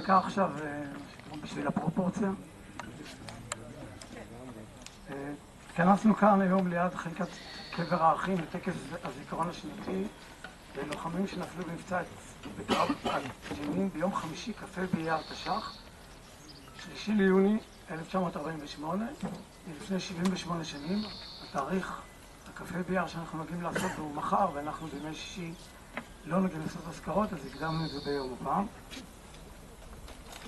דקה עכשיו בשביל הפרופורציה. התכנסנו כאן היום ליד חלקת קבר האחים לטקס הזיכרון השנתי ללוחמים שנפלו במבצע בקרב על ג'נין ביום חמישי כ"ה באייר תש"ח 3 ליוני 1948, לפני 78 שנים. התאריך הכ"ה באייר שאנחנו נוגעים לעשות הוא מחר, ואנחנו בימי שישי לא נוגעים לעשות אזכרות, אז הקדמנו את זה ביום הפעם.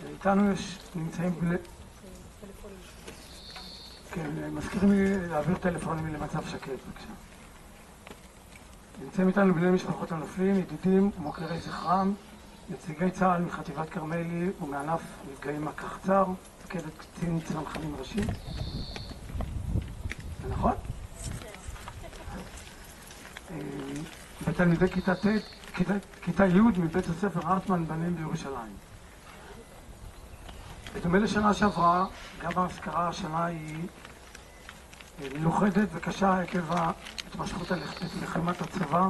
איתנו נמצאים כן, מזכירים לי להעביר טלפונים למצב שקט, בבקשה. נמצאים איתנו בני משפחות הנופלים, ידידים ומוקירי זכרם, נציגי צה"ל מחטיבת כרמלי ומענף נפגעים הקחצר, מפקדת קצין צנחנים ראשי. זה נכון? ותלמידי כיתה י' מבית הספר הרטמן בנים בירושלים. בדומה לשנה שעברה, גם האזכרה השנה היא מיוחדת וקשה עקב התמשכות לחימת הצבא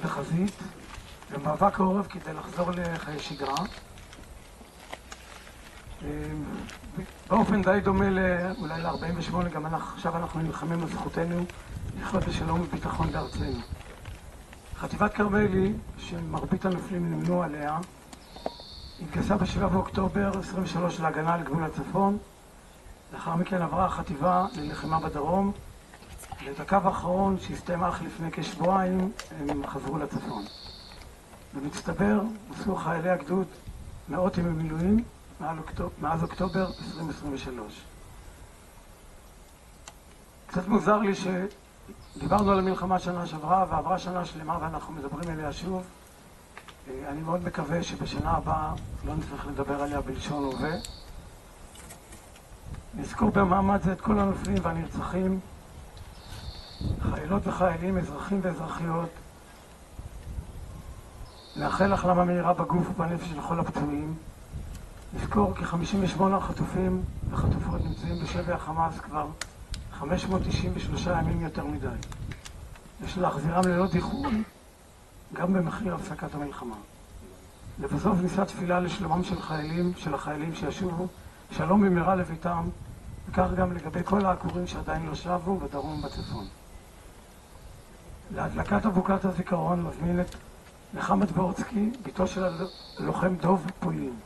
בחזית ומאבק העורף כדי לחזור לחיי שגרה. באופן די דומה אולי ל-48, גם עכשיו אנחנו נלחמים על זכותנו לחיות בשלום וביטחון בארצנו. חטיבת כרמלי, שמרבית הנופלים נמנו עליה, התגייסה ב7 באוקטובר 23 להגנה על גבול הצפון. לאחר מכן עברה החטיבה ללחימה בדרום, ואת הקו האחרון שהסתיים אך לפני כשבועיים הם חזרו לצפון. במצטבר עשו חיילי הגדוד מאות ימי מילואים מאז אוקטובר 2023. קצת מוזר לי שדיברנו על המלחמה שנה שעברה ועברה שנה שלמה ואנחנו מדברים עליה שוב. אני מאוד מקווה שבשנה הבאה לא נצטרך לדבר עליה בלשון הווה. נזכור במעמד זה את כל הנופלים והנרצחים, חיילות וחיילים, אזרחים ואזרחיות. נאחל החלמה מהירה בגוף ובנפש לכל הפצועים. נזכור כי 58 חטופים וחטופות נמצאים בשבי החמאס כבר 593 ימים יותר מדי. יש להחזירם ללא דיחוי, גם במחיר הפסקת המלחמה. לבסוף נישא תפילה לשלומם של החיילים שישובו שלום במהרה לביתם, וכך גם לגבי כל העקורים שעדיין לא שבו בדרום ובצפון. להדלקת אבוקת הזיכרון מזמין את נחמה דבורצקי, ביתו של הלוחם דוב פולין.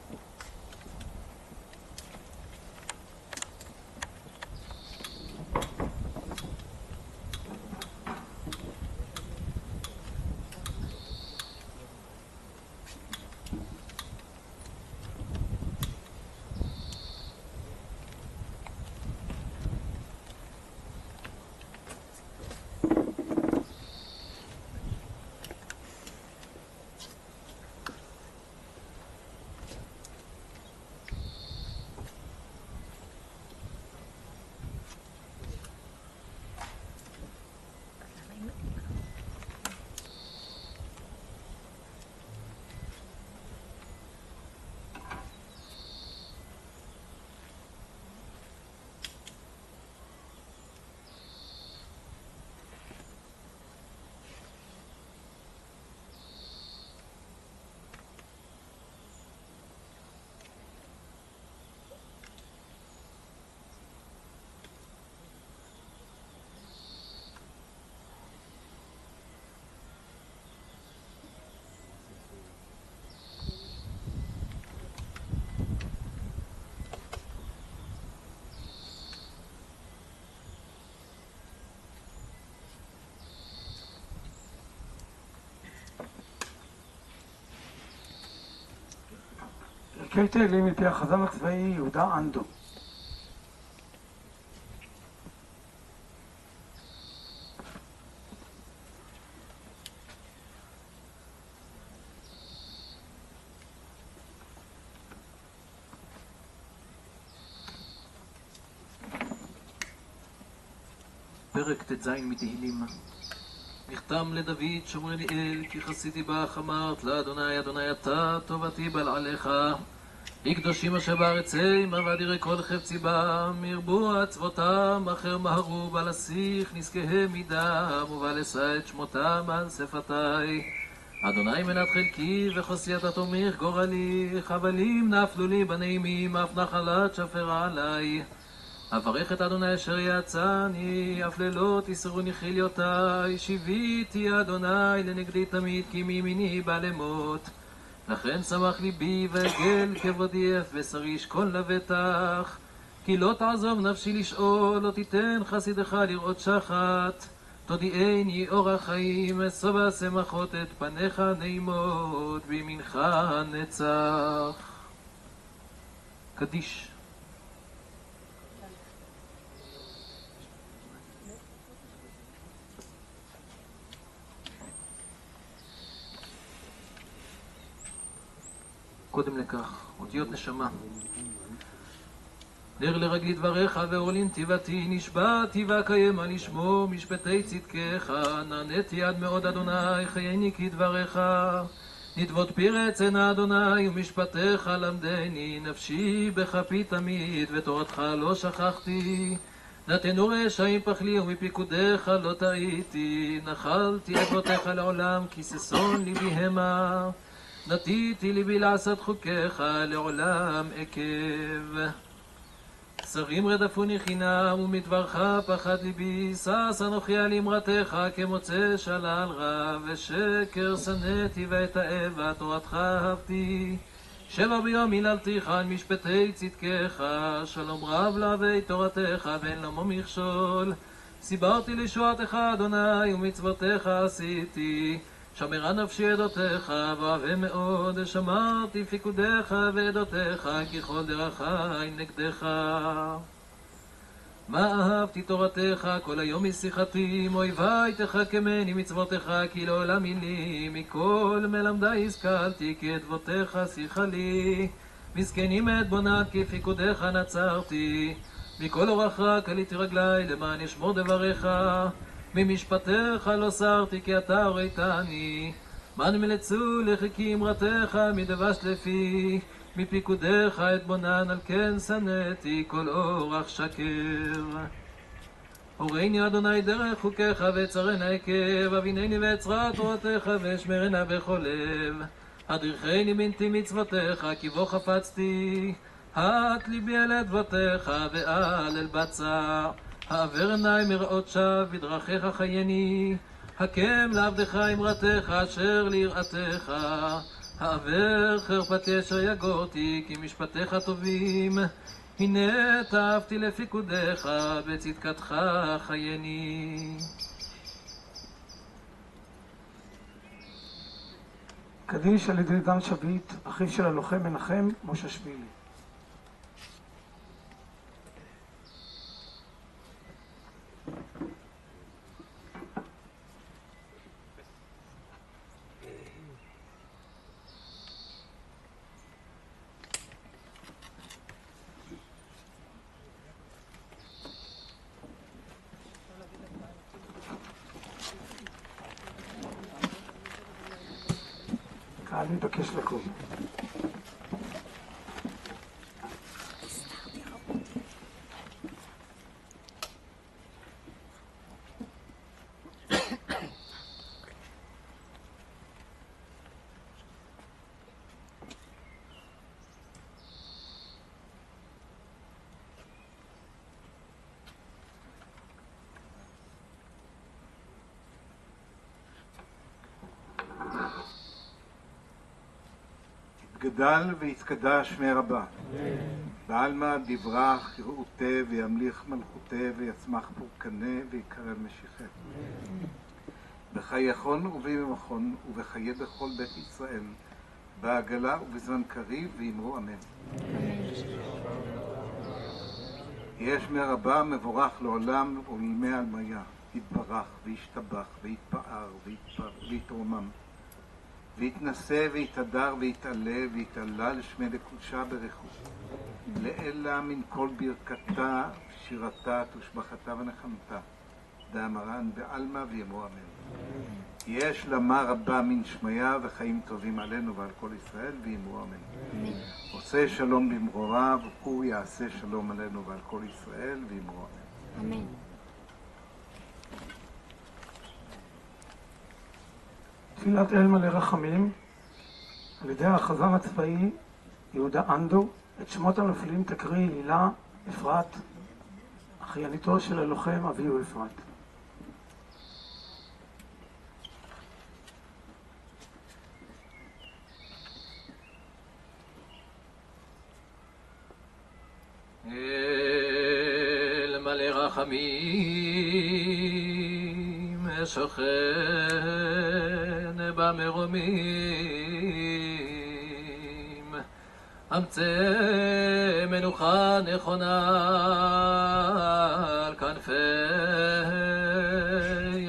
פרקי תהילים מפי החזן הצבאי יהודה אנדו. פרק ט"ז מתהילים. נחתם לדוד שומרני אל, כי חסיתי בך אמרת לאדוני אדוני אתה טובתי בלעליך. לקדושים אשר בארץ הם עבד ירא כל חפצי בם, ירבו עצבותם אחר מהרו בלסיך נזקיהם מדם ובלשא את שמותם על שפתי. אדוני מנת חלקי וחוסייתה תומך גורלי, חבלים נפלו לי בנעימים, אף נחלת שפרה עלי. אברך את אדוני אשר יעצני, אף לילות יסרוני חיליותי, שיביתי אדוני לנגדי תמיד, כי מימיני בא למות. לכן שמח ליבי ועגל כבודי אף בשרי ישכון לבטח, כי לא תעזוב נפשי לשאול, לא תיתן חסידך לראות שחת. תודיעני אורח חיים, אסובה שמחות את פניך נעימות, בימינך נצח. קדיש. קודם לכך, אותיות נשמה. נר לרגלי דבריך ואור לנתיבתי, נשבעתי ואקיימה לשמו משפטי צדקך, נעניתי עד מאוד אדוני, חייני כדבריך. נדבות פרץ עינה אדוני ומשפטיך למדני, נפשי בכפי תמיד ותורתך לא שכחתי. נתנו רשעים פחלי ומפיקודיך לא טעיתי, נחלתי עדותיך לעולם כי ששון ליבי המה. נתיתי ליבי לעשות חוקיך לעולם עקב. שרים רדפוני חינם ומדברך פחד ליבי, שש אנוכי על אמרתך כמוצא שלל רב, ושקר שנאתי ואתעב תורתך אהבתי. שבע ביום היללתיך על משפטי צדקך, שלום רב לאוהבי תורתך ואין למו מכשול. סיברתי לישועתך אדוני ומצוותיך עשיתי, שמרה נפשי עדותיך ואוהב מאוד, שמרתי פיקודיך ועדותיך ככל דרכי נגדך. מה אהבתי תורתך כל היום משיחתי, אויבי תחכמני מצוותיך כי לעולם לי, מכל מלמדי השכלתי כי עדותיך שיחה לי. מסכנים את בונת כי פיקודיך נצרתי, מכל אורח רע קליתי רגלי למען ישמור דבריך. ממשפטיך לא סרתי כי אתה הוריתני, מן מלצו לחכי אמרתך מדבש לפי, מפיקודיך את בונן על כן שנאתי כל אורח שקר. הורני אדוני דרך חוקיך ואצרנה עקב, אבינני ואצרה תורתך ואשמרנה בכל לב. הדריכני בנתי מצוותיך כי בו חפצתי, הט ליבי אל עדבותיך ואל אל בצע. העבר עיני מראות שווא בדרכיך חייני, הקם לעבדך אמרתך אשר ליראתך. העבר חרפתי אשר יגורתי כי משפטיך טובים, הנה תאבתי לפיקודיך בצדקתך חייני. קדיש על ידי דן שביט, אחיו של הלוחם מנחם משה שבילי. קהל מתבקש לקום. גדל ויתקדש שמי רבה, בעלמא דברך יראותה וימליך מלכותה ויצמח פורקנה ויקרב משיחה. בחייכון ובמכון ובחיי בכל בית ישראל, בעגלה ובזמן קריב ואמרו אמן. יהיה שמי רבה מבורך לעולם ומימי עלמיה, יתברך וישתבח ויתפאר ויתרומם. ויתנשא ויתהדר ויתעלה ויתעלה לשמי לקודשה ברכות, לאלה מן כל ברכתה שירתה תושבחתה ונחמתה, דאמרן בעלמא ויאמרו אמן. יש למה רבה מן שמיה וחיים טובים עלינו ועל כל ישראל ויאמרו אמן. עושה שלום במרוריו הוא יעשה שלום עלינו ועל כל ישראל ויאמרו אמן. תפילת אל מלא רחמים על ידי החזן הצבאי יהודה אנדו. את שמות הנופלים תקריא הילה אפרת, אחייניתו של הלוחם אביהו אפרת. אל מלא רחמים שוכן במרומים, אמצא מנוחה נכונה על כנפי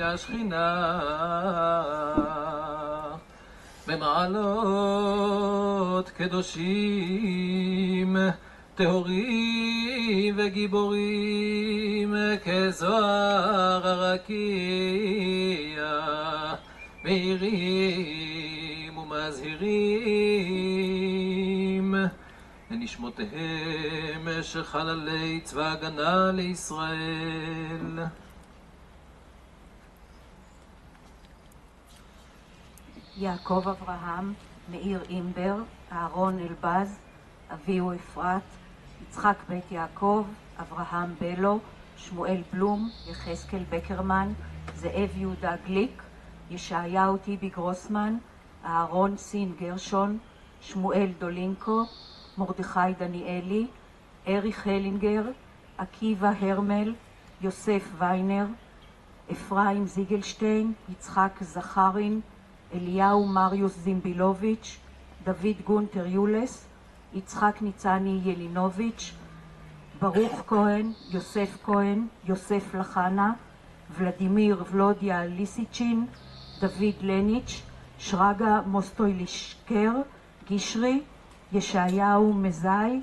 השכינה, במעלות קדושים טהורים וגיבורים כזוהר הרקיע, מאירים ומזהירים לנשמותיהם של חללי צבא הגנה לישראל. יעקב אברהם, מאיר אימבר, אהרון אלבז, אביהו אפרת, יצחק בית יעקב, אברהם בלו, שמואל בלום, יחזקאל בקרמן, זאב יהודה גליק, ישעיהו טיבי גרוסמן, אהרון סין גרשון, שמואל דולינקו, מרדכי דניאלי, אריך הלינגר, עקיבא הרמל, יוסף ויינר, אפרים זיגלשטיין, יצחק זכרין, אליהו מריוס זימבילוביץ', דוד גונטר יולס, יצחק ניצני ילינוביץ', ברוך כהן, יוסף כהן, יוסף לחנה, ולדימיר ולודיה ליסיצ'ין, דוד לניץ', שרגא מוסטוילישקר, גישרי, ישעיהו מזאי,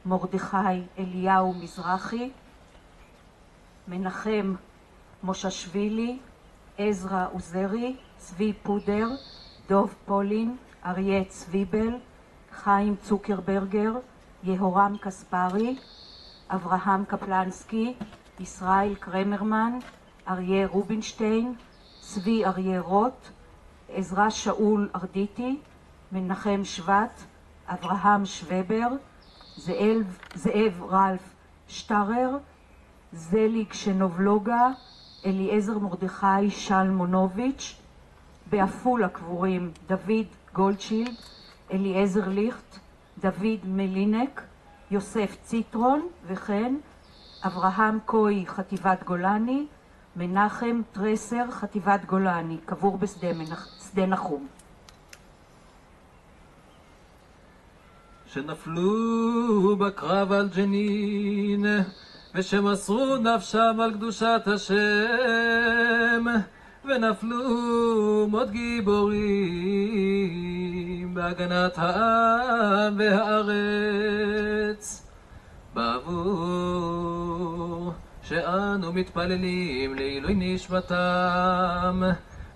מרדכי אליהו מזרחי, מנחם מוששווילי, עזרא עוזרי, צבי פודר, דוב פולין, אריה צביבל, חיים צוקרברגר, יהורם קספרי, אברהם קפלנסקי, ישראל קרמרמן, אריה רובינשטיין, צבי אריה רוט, עזרא שאול ארדיטי, מנחם שבט, אברהם שוובר, זאב רלף שטרר, זליג שנובלוגה, אליעזר מרדכי שלמונוביץ', בעפולה קבורים דוד גולדשילד, אליעזר ליכט, דוד מלינק, יוסף ציטרון, וכן אברהם קוי חטיבת גולני, מנחם טרסר חטיבת גולני, קבור בשדה נחום. שנפלו בקרב על ג'נין ושמסרו נפשם על קדושת השם, ונפלו מות גיבורים בהגנת העם והארץ, בעבור שאנו מתפללים לעילוי נשמתם,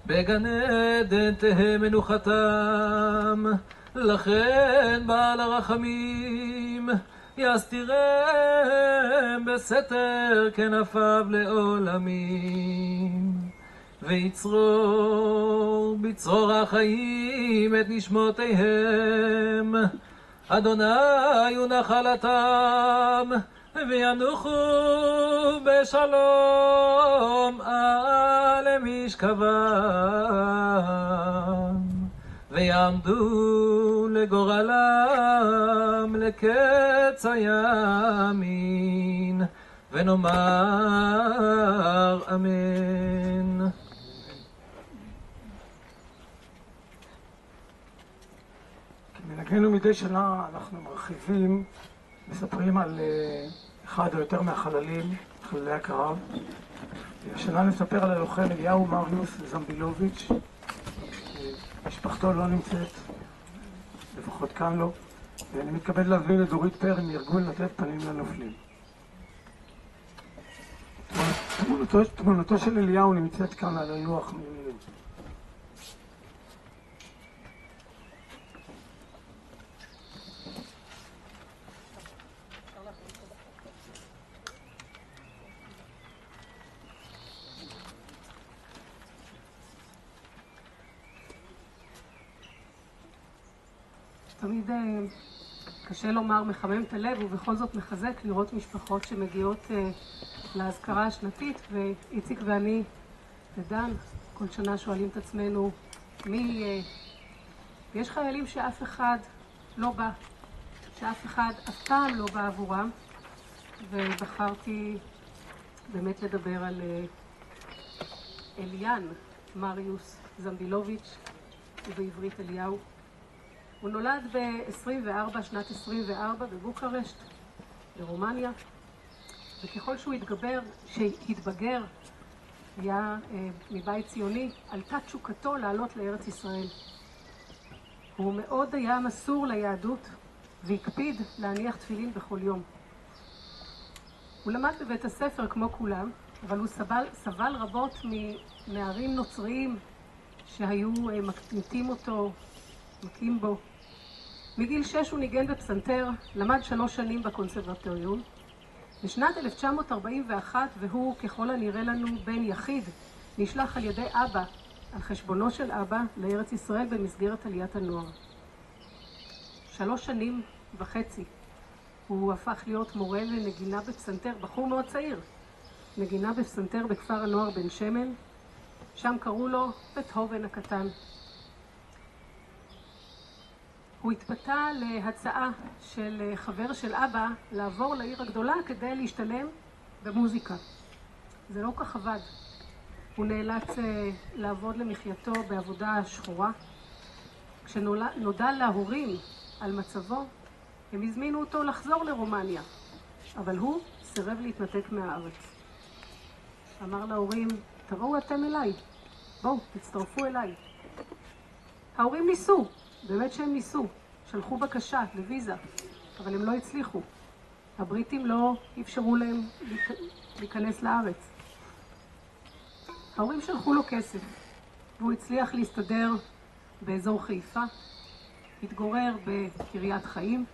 בגן עדן תהא מנוחתם. לכן בעל הרחמים יסתירם בסתר כנפיו לעולמים, ויצרור בצרור החיים את נשמותיהם. אדוני הוא נחלתם, וינוחו בשלום על משכבם, ויעמדו לגורלם לקץ הימין, ונאמר אמן. כמנהגנו מדי שנה אנחנו מרחיבים, מספרים על אחד או יותר מהחללים, חללי הקרב. השנה נספר על הלוחם אליהו מריוס זמבילוביץ'. משפחתו לא נמצאת, לפחות כאן לא, ואני מתכבד להזמין את דורית פרי מארגון לתת פנים לנופלים. תמונתו של אליהו נמצאת כאן על הלוח מימין. תמיד קשה לומר מחמם את הלב, ובכל זאת מחזק לראות משפחות שמגיעות להזכרה השנתית, ואיציק ואני ודן כל שנה שואלים את עצמנו מי יש חיילים שאף אחד לא בא, שאף אחד אף פעם לא בא עבורם, ובחרתי באמת לדבר על אליאן מריוס זמבילוביץ', ובעברית אליהו. הוא נולד ב-24, שנת 24, בבוקרשט, ברומניה, וככל שהוא שהתבגר, היה מבית ציוני, עלתה תשוקתו לעלות לארץ ישראל. הוא מאוד היה מסור ליהדות, והקפיד להניח תפילין בכל יום. הוא למד בבית הספר כמו כולם, אבל הוא סבל רבות מנערים נוצריים שהיו מכים בו. מגיל 6 הוא ניגן בפסנתר, למד 3 שנים בקונסרבטוריון. בשנת 1941, והוא ככל הנראה לנו בן יחיד, נשלח על ידי אבא, על חשבונו של אבא, לארץ ישראל במסגרת עליית הנוער. 3 שנים וחצי הוא הפך להיות מורה לנגינה בפסנתר, בחור מאוד צעיר, נגינה בפסנתר בכפר הנוער בן שמן, שם קראו לו בטהובן הקטן. הוא התפתה להצעה של חבר של אבא לעבור לעיר הגדולה כדי להשתלם במוזיקה. זה לא כך עבד. הוא נאלץ לעבוד למחייתו בעבודה שחורה. כשנודע להורים על מצבו, הם הזמינו אותו לחזור לרומניה, אבל הוא סירב להתנתק מהארץ. אמר להורים, תבואו אתם אליי, בואו, תצטרפו אליי. ההורים ניסו, באמת שהם ניסו, שלחו בקשה לוויזה, אבל הם לא הצליחו. הבריטים לא אפשרו להם להיכנס לארץ. ההורים שלחו לו כסף, והוא הצליח להסתדר באזור חיפה, התגורר בקריית חיים,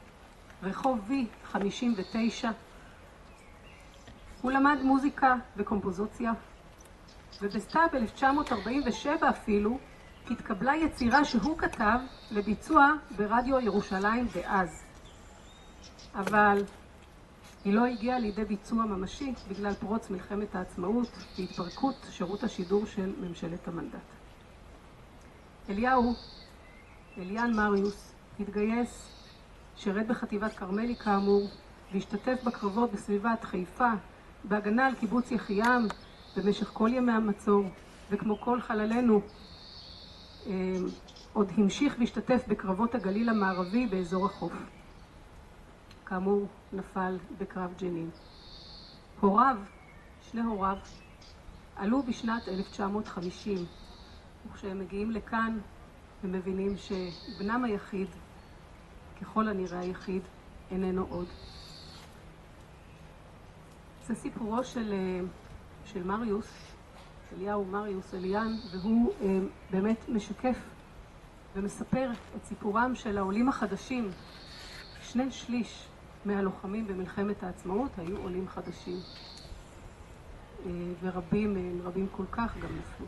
רחוב וי 59. הוא למד מוזיקה וקומפוזיציה, ובסתיו 1947 אפילו התקבלה יצירה שהוא כתב לביצוע ברדיו ירושלים דאז. אבל היא לא הגיעה לידי ביצוע ממשי בגלל פרוץ מלחמת העצמאות והתפרקות שירות השידור של ממשלת המנדט. אליאן מריוס התגייס, שירת בחטיבת כרמלי כאמור, והשתתף בקרבות בסביבת חיפה, בהגנה על קיבוץ יחיעם במשך כל ימי המצור, וכמו כל חללינו עוד המשיך והשתתף בקרבות הגליל המערבי באזור החוף. כאמור נפל בקרב ג'נין. שני הוריו עלו בשנת 1950, וכשהם מגיעים לכאן הם מבינים שבנם היחיד, ככל הנראה היחיד, איננו עוד. זה סיפורו של מריוס, אליהו מריוס אליאן, והוא באמת משקף ומספר את סיפורם של העולים החדשים. 2/3 מהלוחמים במלחמת העצמאות היו עולים חדשים, ורבים מהם, רבים כל כך, גם נפלו.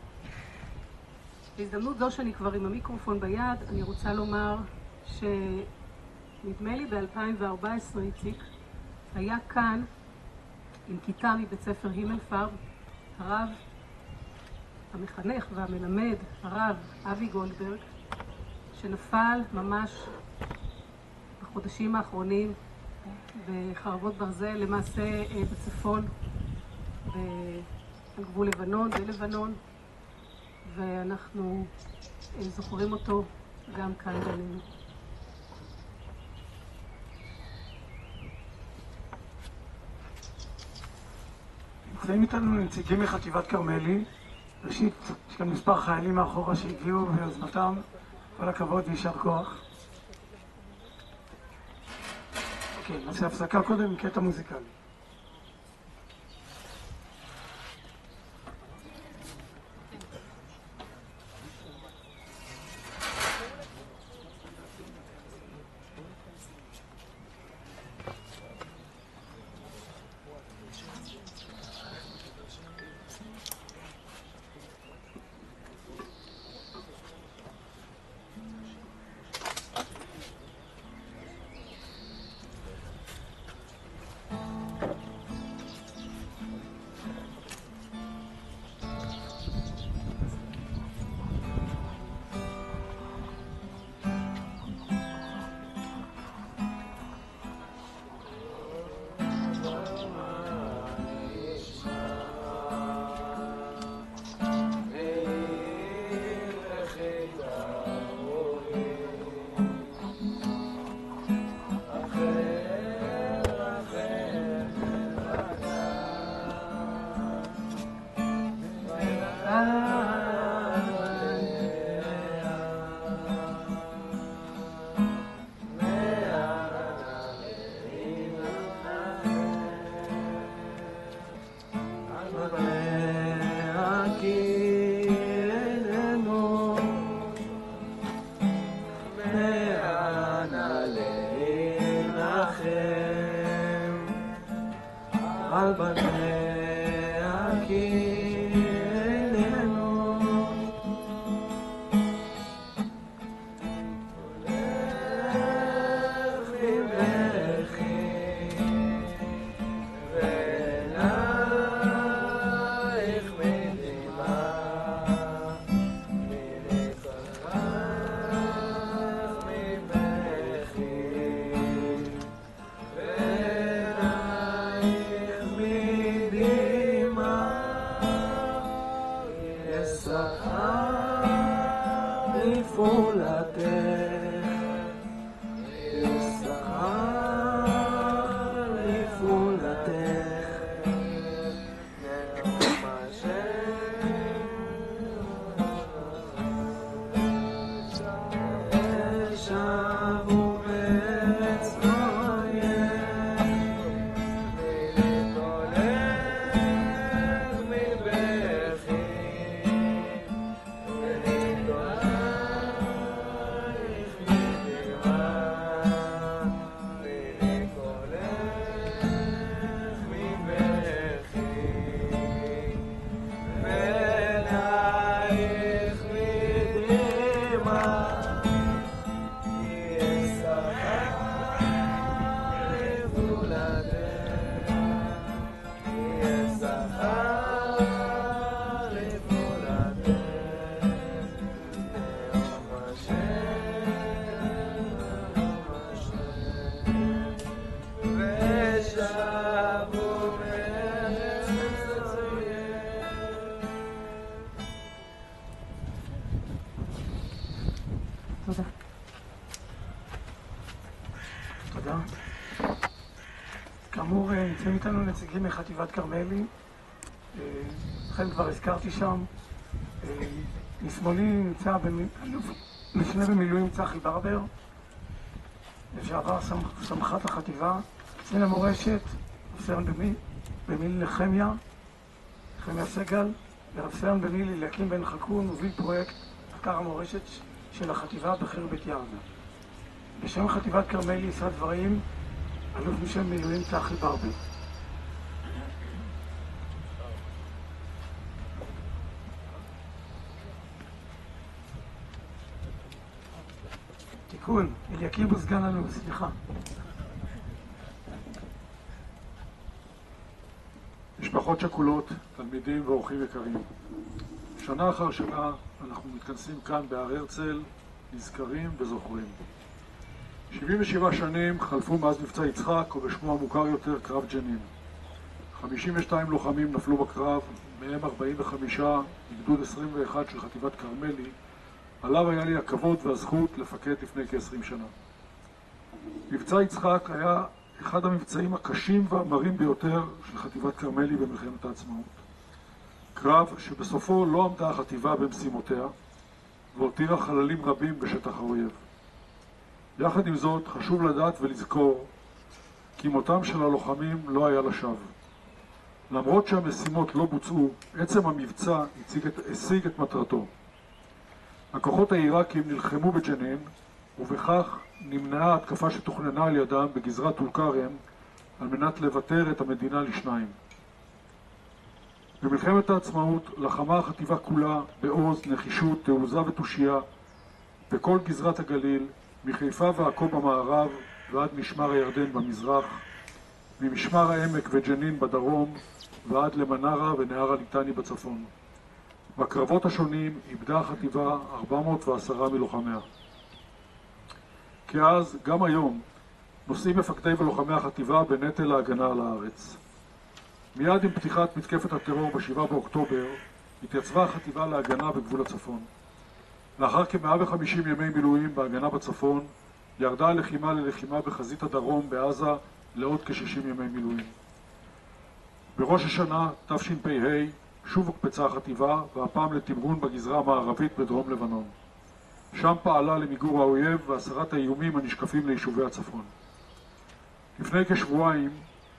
בהזדמנות זו שאני כבר עם המיקרופון ביד, אני רוצה לומר שנדמה לי ב-2014 איציק היה כאן עם כיתה מבית ספר הימלפרב, הרב המחנך והמלמד, הרב אבי גולדברג, שנפל ממש בחודשים האחרונים בחרבות ברזל, למעשה בצפון, על גבול לבנון, בלבנון, ואנחנו זוכרים אותו גם כאן בינינו. נמצאים איתנו נציגים מחטיבת כרמלי. ראשית, יש כאן מספר חיילים מאחורה שהגיעו ביוזמתם. כל הכבוד ויישר כוח. אוקיי, נעשה הפסקה קודם עם קטע מוזיקלי. על בניה כי איננו הולך מבכי ועינייך מדמעה מנצחך מבכי תודה. תודה. כאמור, נמצאים איתנו נציגים מחטיבת כרמלי. לכן כבר הזכרתי שם. משמאלי נמצא משנה במילואים צחי ברבר, לשעבר סמח"ט החטיבה, קצין המורשת, רב-סרן במיל' נחמיה סגל, ורב-סרן במיל' אליקים בן חכון, מוביל פרויקט מחקר המורשת של החטיבה בחיר בית יענה. בשם חטיבת כרמלי יישא דברים אלוף משנה במילואים צחי ברבר. תיקון, אליקים הוא סגן אלוף, סליחה. משפחות שכולות, תלמידים ואורחים יקרים. שנה אחר שנה אנחנו מתכנסים כאן בהר הרצל, נזכרים וזוכרים. 77 שנים חלפו מאז מבצע יצחק, או בשמו המוכר יותר, קרב ג'נין. 52 לוחמים נפלו בקרב, מהם 45 מגדוד 21 של חטיבת כרמלי, עליו היה לי הכבוד והזכות לפקד לפני כ-20 שנה. מבצע יצחק היה אחד המבצעים הקשים והמרים ביותר של חטיבת כרמלי במלחמת העצמאות. קרב שבסופו לא עמדה החטיבה במשימותיה והותירה חללים רבים בשטח האויב. יחד עם זאת חשוב לדעת ולזכור כי מותם של הלוחמים לא היה לשווא. למרות שהמשימות לא בוצעו, עצם המבצע השיג את מטרתו. הכוחות העיראקים נלחמו בג'נין, ובכך נמנעה התקפה שתוכננה על ידם בגזרת טול כרם על מנת לבטר את המדינה לשניים. במלחמת העצמאות לחמה החטיבה כולה בעוז, נחישות, תעוזה ותושייה בכל גזרת הגליל, מחיפה ועכו במערב ועד משמר הירדן במזרח, ממשמר העמק וג'נין בדרום ועד למנרה ונהר הליטני בצפון. בקרבות השונים איבדה החטיבה 410 מלוחמיה. כאז, גם היום, נושאים מפקדי ולוחמי החטיבה בנטל ההגנה על הארץ. מיד עם פתיחת מתקפת הטרור ב-7 באוקטובר, התייצבה החטיבה להגנה בגבול הצפון. לאחר כ-150 ימי מילואים בהגנה בצפון, ירדה הלחימה ללחימה בחזית הדרום בעזה לעוד כ-60 ימי מילואים. בראש השנה, תשפ"ה, שוב הוקפצה החטיבה, והפעם לתמרון בגזרה המערבית בדרום לבנון. שם פעלה למיגור האויב והסרת האיומים הנשקפים ליישובי הצפון. לפני כשבועיים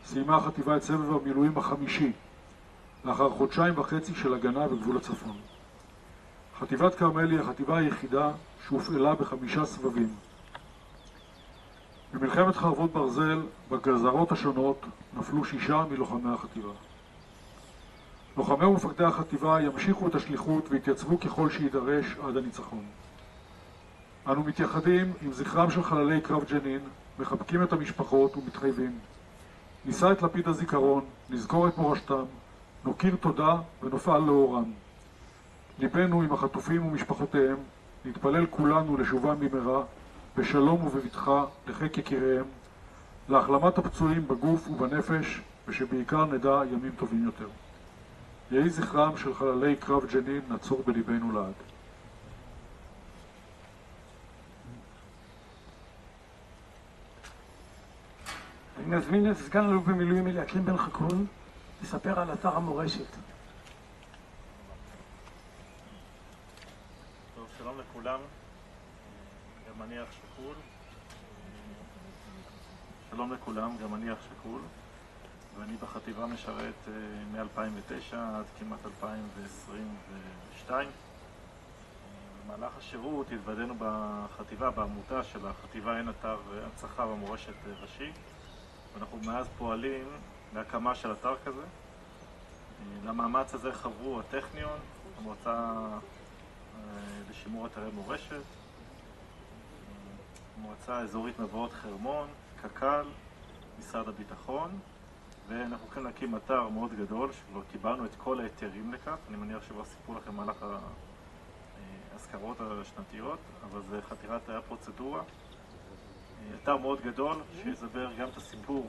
סיימה החטיבה את סבב המילואים החמישי, לאחר חודשיים וחצי של הגנה בגבול הצפון. חטיבת כרמלי היא החטיבה היחידה שהופעלה ב5 סבבים. במלחמת חרבות ברזל, בגזרות השונות, נפלו 6 מלוחמי החטיבה. לוחמי ומפקדי החטיבה ימשיכו את השליחות והתייצבו ככל שידרש עד הניצחון. אנו מתייחדים עם זכרם של חללי קרב ג'נין, מחבקים את המשפחות ומתחייבים. נישא את לפיד הזיכרון, נזכור את מורשתם, נוקיר תודה ונפעל לאורם. ליבנו עם החטופים ומשפחותיהם, נתפלל כולנו לשובם במהרה, בשלום ובבטחה לחיק יקיריהם, להחלמת הפצועים בגוף ובנפש, ושבעיקר נדע ימים טובים יותר. יהי זכרם של חללי קרב ג'נין נצור בליבנו לעד. אני מזמין את סגן אלוף במילואים אליקים בן חכון לספר על אתר המורשת. טוב, שלום לכולם, גם אני אח שכול. שלום לכולם, גם אני אח שכול, ואני בחטיבה משרת מ-2009 עד כמעט 2022. במהלך השירות התוודענו בחטיבה, בעמותה של החטיבה אין אתר הנצחה ומורשת ראשי, ואנחנו מאז פועלים להקמה של אתר כזה. למאמץ הזה חברו הטכניון, המועצה לשימור אתרי מורשת, מועצה אזורית מבואות חרמון, קק"ל, משרד הביטחון, ואנחנו הולכים להקים אתר מאוד גדול שכבר קיבלנו את כל ההיתרים לכך. אני מניח שכבר סיפרו לכם במהלך ההזכרות השנתיות, אבל זה חתירת הפרוצדורה. אתר מאוד גדול שיספר גם את הסיפור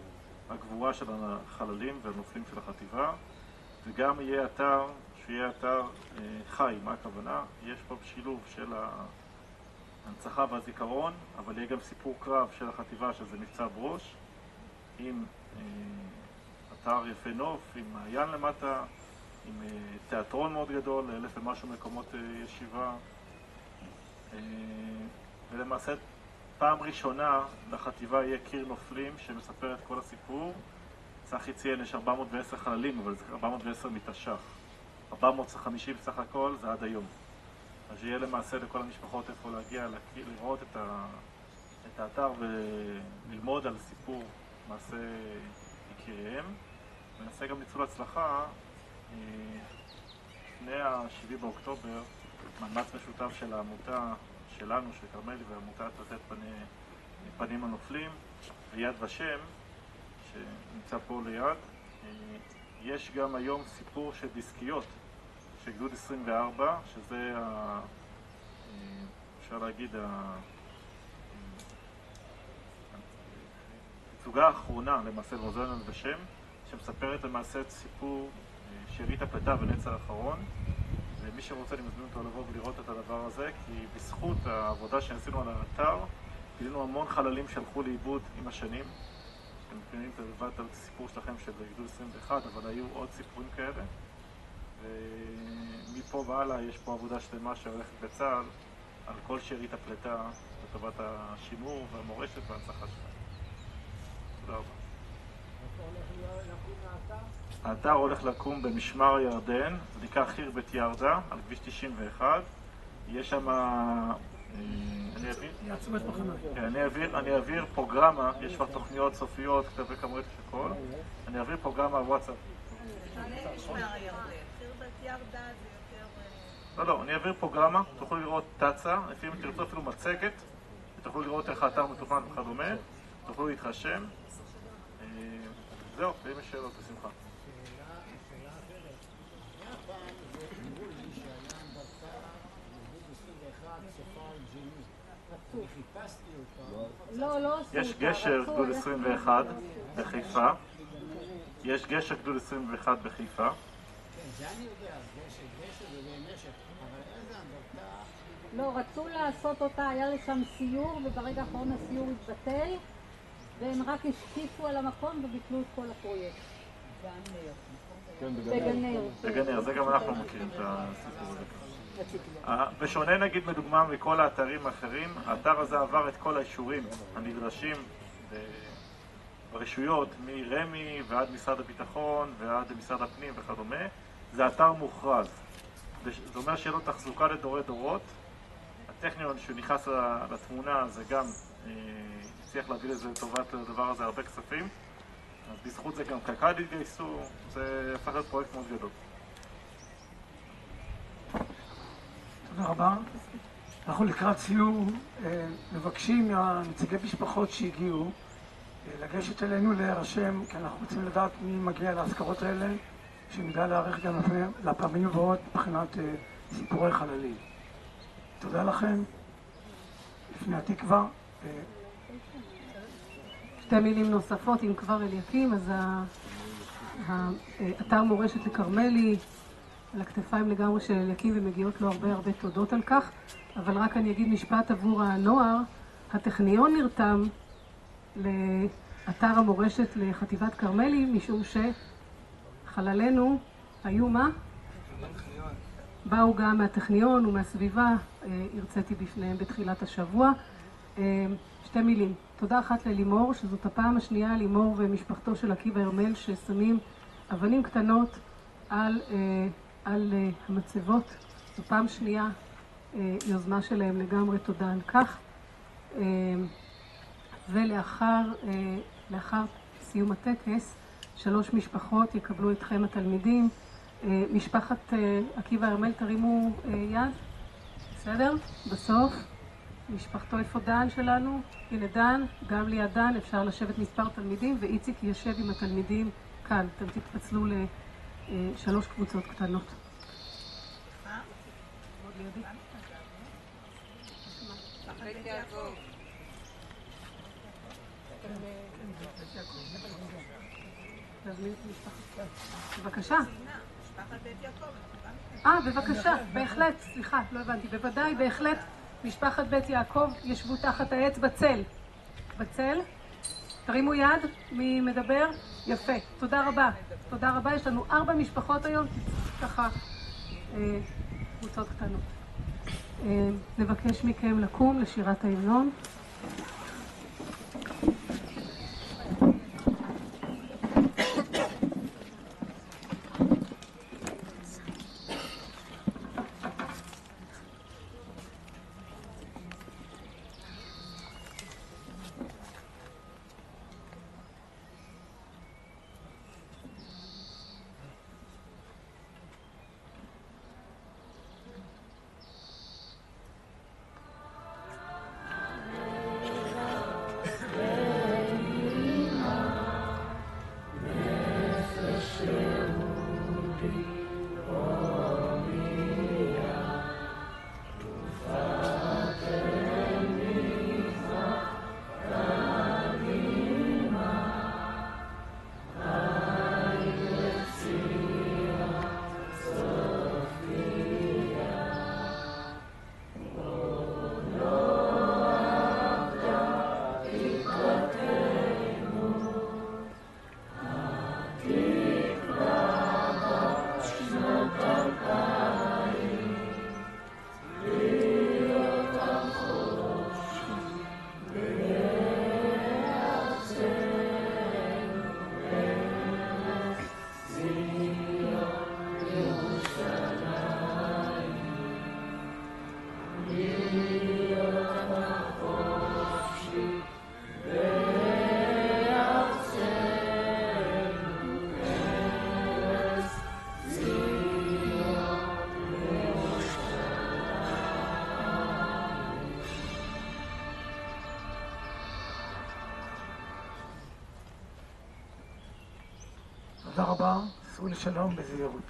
הגבורה של החללים והנופלים של החטיבה, וגם יהיה אתר שיהיה אתר חי. מה הכוונה? יש פה שילוב של ההנצחה והזיכרון, אבל יהיה גם סיפור קרב של החטיבה, שזה מבצע ברוש, עם אתר יפה נוף, עם מעיין למטה, עם תיאטרון מאוד גדול, 1,000 ומשהו מקומות ישיבה. ולמעשה פעם ראשונה לחטיבה יהיה קיר נופלים שמספר את כל הסיפור. צחי ציין, יש 410 חללים, אבל זה 410 מתש"ח. 450 סך הכל זה עד היום. אז יהיה למעשה לכל המשפחות איפה להגיע, לראות את האתר וללמוד על סיפור מעשה יקיריהם. ונעשה גם ניצול הצלחה. לפני ה-7 באוקטובר, מאמץ משותף של העמותה שלנו, של כרמלי, ועמותת לתת פנים הנופלים, ויד ושם, שנמצא פה ליד. יש גם היום סיפור של דיסקיות, של גדוד 24, שזה, אפשר להגיד, התצוגה האחרונה למעשה ועוזר יד ושם, שמספרת למעשה את סיפור שארית הפליטה ונצר האחרון. ומי שרוצה, אני מזמין אותו לבוא ולראות את הדבר הזה, כי בזכות העבודה שעשינו על האתר, גילינו המון חללים שהלכו לאיבוד עם השנים. אתם מכירים את הסיפור שלכם של גדוד 21, אבל היו עוד סיפורים כאלה. ומפה והלאה יש פה עבודה שלמה שהולכת בצה"ל על כל שארית הפליטה לטובת השימור והמורשת וההנצחה שלהם. תודה רבה. האתר הולך לקום במשמר הירדן, זה נקרא חיר בית ירדה, על כביש 91. יש שם, אני אעביר פרוגרמה, יש כבר תוכניות סופיות, כתבי כמויות שכל. אני אעביר פרוגרמה על וואטסאפ. משמר הירדן, חיר בית ירדה זה יותר... לא, אני אעביר פרוגרמה, תוכלו לראות תצה, לפעמים תרצו אפילו מצגת, ותוכלו לראות איך האתר מתוכנן וכדומה, תוכלו להתחשם. זהו, ואם יש שאלות, בשמחה. יש גשר גדוד 21 בחיפה. יש גשר גדוד 21 בחיפה. זה אני יודע, גשר ובנשק, אבל איזה אנדרטה? לא, רצו לעשות אותה, היה לשם סיור, וברגע האחרון הסיור התבטל, והם רק השקיפו על המקום וביטלו את כל הפרויקט. בגנר. בגנר, זה גם אנחנו מכירים את הסיפור הזה. בשונה נגיד מדוגמה מכל האתרים האחרים, האתר הזה עבר את כל האישורים הנדרשים ברשויות, מרמי ועד משרד הביטחון ועד משרד הפנים וכדומה. זה אתר מוכרז. זה אומר שיהיה לו תחזוקה לדורי דורות. הטכניון שנכנס לתמונה זה גם הצליח להביא לזה לטובת הדבר הזה הרבה כספים, אז בזכות זה גם קק"ל התגייסו, זה הפך להיות פרויקט מאוד גדול. תודה רבה. אנחנו לקראת סיום מבקשים מהנציגי משפחות שהגיעו לגשת אלינו להירשם, כי אנחנו רוצים לדעת מי מגיע להזכרות האלה, שנדע להעריך גם לפעמים הבאות מבחינת סיפורי חללים. תודה לכם. לפני התקווה. שתי מילים נוספות, אם כבר אליקים, אז האתר מורשת לכרמלי על הכתפיים לגמרי של אליקים, ומגיעות לו הרבה תודות על כך. אבל רק אני אגיד משפט עבור הנוער. הטכניון נרתם לאתר המורשת לחטיבת כרמלי, משום שחללינו היו מה? באו גם מהטכניון ומהסביבה, הרציתי בפניהם בתחילת השבוע. שתי מילים. תודה אחת ללימור, שזאת הפעם השנייה, לימור ומשפחתו של עקיבא הרמל, ששמים אבנים קטנות על המצבות. זו פעם שנייה יוזמה שלהם לגמרי, תודה על כך. ולאחר סיום הטקס, 3 משפחות יקבלו אתכם התלמידים. משפחת עקיבא הרמל, תרימו יד, בסדר? בסוף. משפחתו איפה דן שלנו? הנה דן, גם ליד דן אפשר לשבת מספר תלמידים, ואיציק יושב עם התלמידים כאן. אתם תתפצלו ל3 קבוצות קטנות. בבקשה. בבקשה, בהחלט, סליחה, לא הבנתי, בוודאי, בהחלט, משפחת בית יעקב ישבו תחת העץ בצל. בצל? תרימו יד, מי מדבר? יפה, תודה רבה. תודה רבה, יש לנו 4 משפחות היום, ככה קבוצות קטנות. נבקש מכם לקום לשירת ההמנון. תודה רבה, סעו לשלום בזהירות.